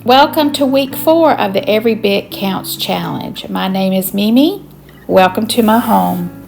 Welcome to week 4 of the Every Bit Counts Challenge. My name is Mimi. Welcome to my home.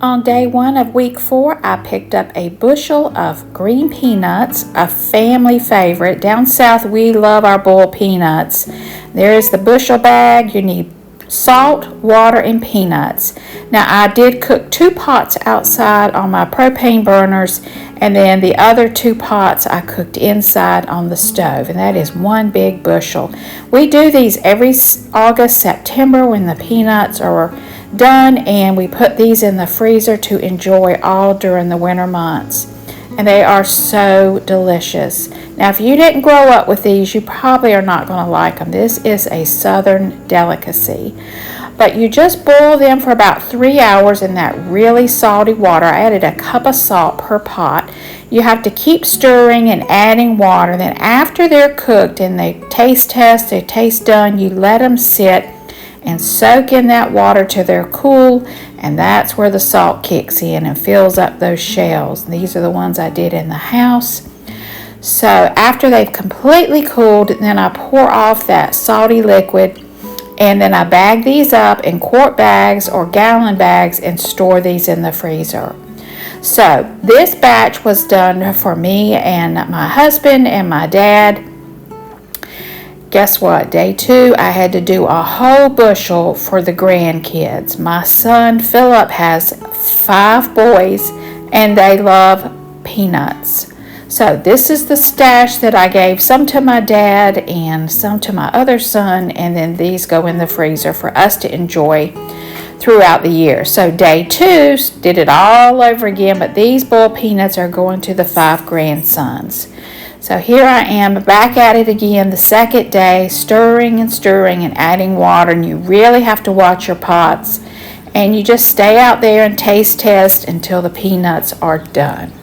On day 1 of week 4, I picked up a bushel of green peanuts, a family favorite. Down south, we love our boiled peanuts. There is the bushel bag. You need salt, water, and peanuts. Now, I did cook 2 pots outside on my propane burners, and then the other 2 pots I cooked inside on the stove, and that is 1 big bushel. We do these every August, September when the peanuts are done, and we put these in the freezer to enjoy all during the winter months. And they are so delicious. Now, if you didn't grow up with these, you probably are not going to like them. This is a southern delicacy. But you just boil them for about 3 hours in that really salty water. I added a cup of salt per pot. You have to keep stirring and adding water. Then after they're cooked and they taste done, you let them sit and soak in that water till they're cool, and that's where the salt kicks in and fills up those shells. These are the ones I did in the house. So after they've completely cooled, then I pour off that salty liquid, and then I bag these up in quart bags or gallon bags and store these in the freezer. So this batch was done for me and my husband and my dad. Guess what? Day 2, I had to do a whole bushel for the grandkids. My son Philip has 5 boys and they love peanuts. So this is the stash that I gave some to my dad and some to my other son, and then these go in the freezer for us to enjoy throughout the year. So day 2 did it all over again, but these boiled peanuts are going to the 5 grandsons. So here I am back at it again the second day, stirring and adding water, and you really have to watch your pots, and you just stay out there and taste test until the peanuts are done.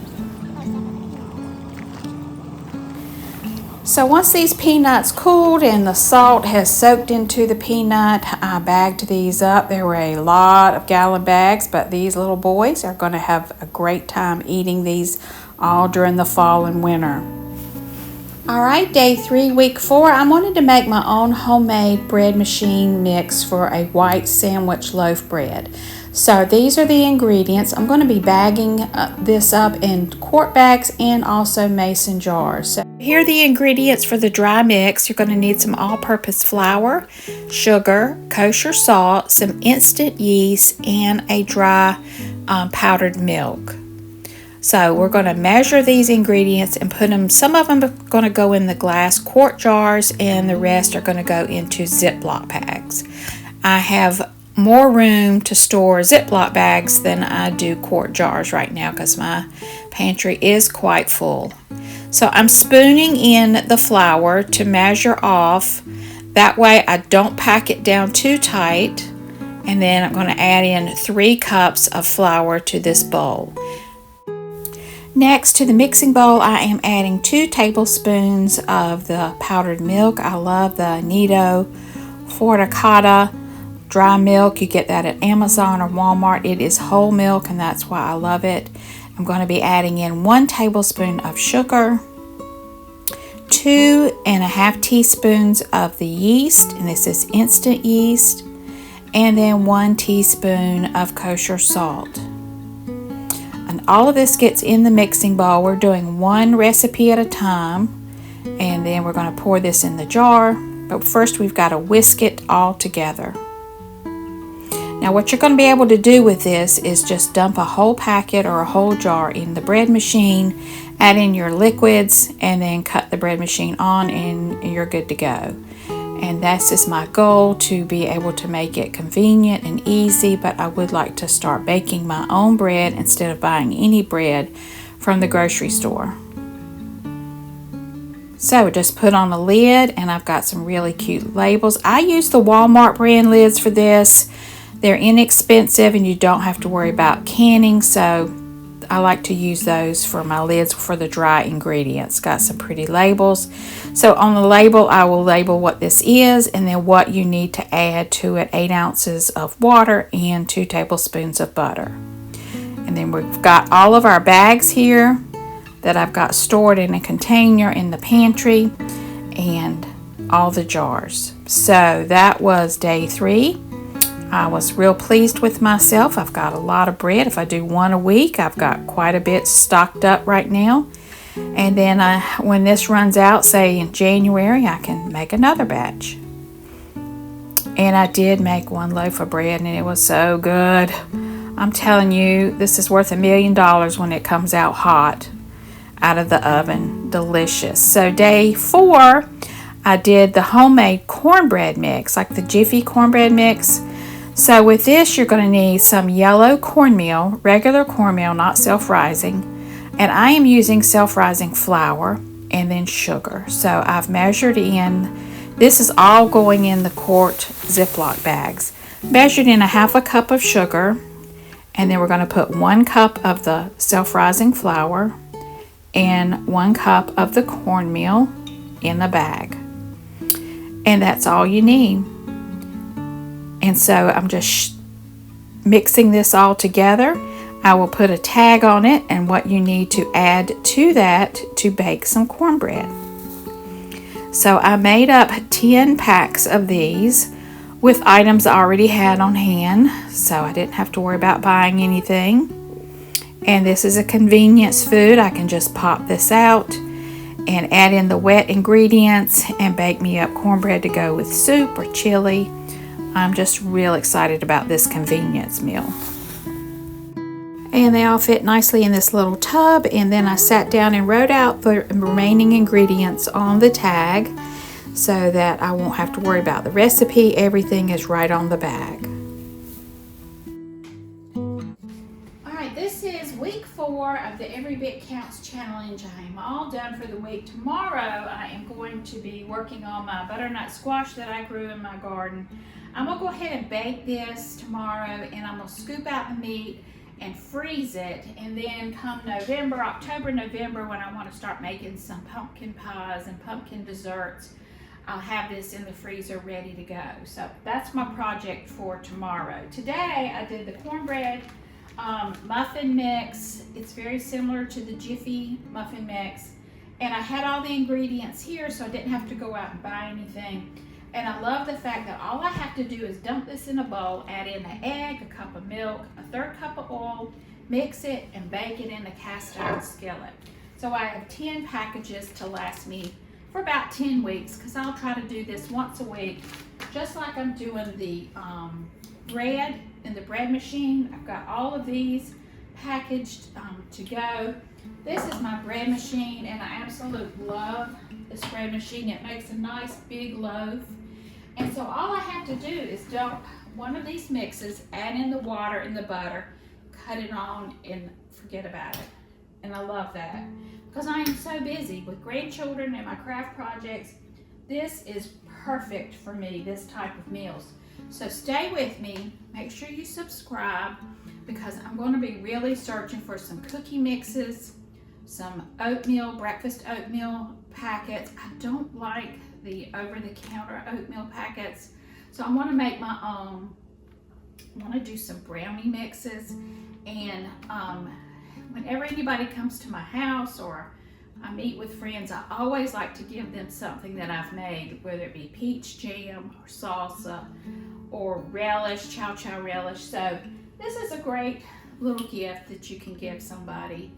So once these peanuts cooled and the salt has soaked into the peanut, I bagged these up. There were a lot of gallon bags, but these little boys are going to have a great time eating these all during the fall and winter. Alright, day 3, week 4, I wanted to make my own homemade bread machine mix for a white sandwich loaf bread. So these are the ingredients. I'm going to be bagging this up in quart bags and also mason jars. So here are the ingredients for the dry mix. You're going to need some all-purpose flour, sugar, kosher salt, some instant yeast, and a dry powdered milk. So we're going to measure these ingredients and put them, some of them are going to go in the glass quart jars and the rest are going to go into Ziploc bags. I have more room to store Ziploc bags than I do quart jars right now because my pantry is quite full. So I'm spooning in the flour to measure off. That way I don't pack it down too tight. And then I'm going to add in 3 cups of flour to this bowl. Next, to the mixing bowl, I am adding 2 tablespoons of the powdered milk. I love the Nido Forticata dry milk. You get that at Amazon or Walmart. It is whole milk, and that's why I love it. I'm going to be adding in 1 tablespoon of sugar, 2.5 teaspoons of the yeast, and this is instant yeast, and then 1 teaspoon of kosher salt. And all of this gets in the mixing bowl. We're doing 1 recipe at a time, and then we're going to pour this in the jar. But first we've got to whisk it all together. Now what you're going to be able to do with this is just dump a whole packet or a whole jar in the bread machine, add in your liquids, and then cut the bread machine on and you're good to go. And that's just my goal, to be able to make it convenient and easy, but I would like to start baking my own bread instead of buying any bread from the grocery store. So just put on a lid, and I've got some really cute labels. I use the Walmart brand lids for this. They're inexpensive and you don't have to worry about canning, so I like to use those for my lids for the dry ingredients. Got some pretty labels. So on the label, I will label what this is and then what you need to add to it: 8 ounces of water and 2 tablespoons of butter. And then we've got all of our bags here that I've got stored in a container in the pantry. and all the jars. So that was day 3. I was real pleased with myself. I've got a lot of bread. If I do one a week, I've got quite a bit stocked up right now. And then when this runs out, say in January, I can make another batch. And I did make one loaf of bread, and it was so good. I'm telling you, this is worth $1 million when it comes out hot out of the oven. Delicious. So day 4, I did the homemade cornbread mix, like the Jiffy cornbread mix. So with this, you're going to need some yellow cornmeal, regular cornmeal, not self-rising. And I am using self-rising flour and then sugar. So I've measured in, this is all going in the quart Ziploc bags. Measured in 1/2 cup of sugar. And then we're going to put 1 cup of the self-rising flour and 1 cup of the cornmeal in the bag. And that's all you need. And so I'm just mixing this all together. I will put a tag on it and what you need to add to that to bake some cornbread. So I made up 10 packs of these with items I already had on hand, so I didn't have to worry about buying anything. And this is a convenience food. I can just pop this out and add in the wet ingredients and bake me up cornbread to go with soup or chili. I'm just real excited about this convenience meal. And they all fit nicely in this little tub, and then I sat down and wrote out the remaining ingredients on the tag so that I won't have to worry about the recipe. Everything is right on the bag. Alright, this is week 4 of the Every Bit Counts Challenge. I am all done for the week. Tomorrow I am going to be working on my butternut squash that I grew in my garden. I'm going to go ahead and bake this tomorrow, and I'm going to scoop out the meat and freeze it, and then come October, November, when I want to start making some pumpkin pies and pumpkin desserts, I'll have this in the freezer ready to go. So that's my project for tomorrow. Today I did the cornbread muffin mix. It's very similar to the Jiffy muffin mix, and I had all the ingredients here, so I didn't have to go out and buy anything. And I love the fact that all I have to do is dump this in a bowl, add in an egg, a cup of milk, a 1/3 cup of oil, mix it, and bake it in a cast iron skillet. So I have 10 packages to last me for about 10 weeks, because I'll try to do this once a week, just like I'm doing the bread in the bread machine. I've got all of these packaged to go. This is my bread machine, and I absolutely love this bread machine. It makes a nice big loaf. And so all I have to do is dump one of these mixes, add in the water and the butter, cut it on, and forget about it. And I love that, because I am so busy with grandchildren and my craft projects. This is perfect for me, this type of meals. So stay with me, make sure you subscribe, because I'm going to be really searching for some cookie mixes, some oatmeal, breakfast oatmeal packets. I don't like the over-the-counter oatmeal packets, so I want to make my own. I want to do some brownie mixes, and whenever anybody comes to my house or I meet with friends, I always like to give them something that I've made, whether it be peach jam or salsa or relish, chow chow relish. So this is a great little gift that you can give somebody,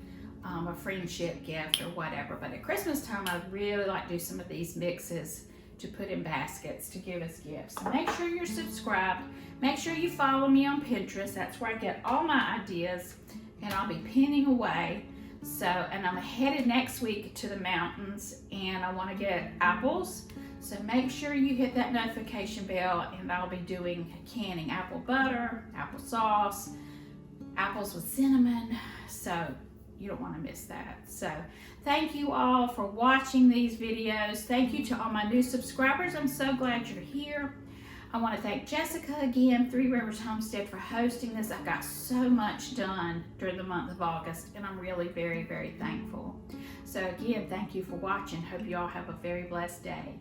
a friendship gift or whatever. But at Christmas time, I'd really like to do some of these mixes to put in baskets to give as gifts. So make sure you're subscribed. Make sure you follow me on Pinterest. That's where I get all my ideas, and I'll be pinning away. So, and I'm headed next week to the mountains, and I want to get apples. So make sure you hit that notification bell, and I'll be doing canning apple butter, applesauce, apples with cinnamon. So you don't want to miss that. So thank you all for watching these videos. Thank you to all my new subscribers. I'm so glad you're here. I want to thank Jessica again, Three Rivers Homestead, for hosting this. I got so much done during the month of August, and I'm really very, very thankful. So again, thank you for watching. Hope you all have a very blessed day.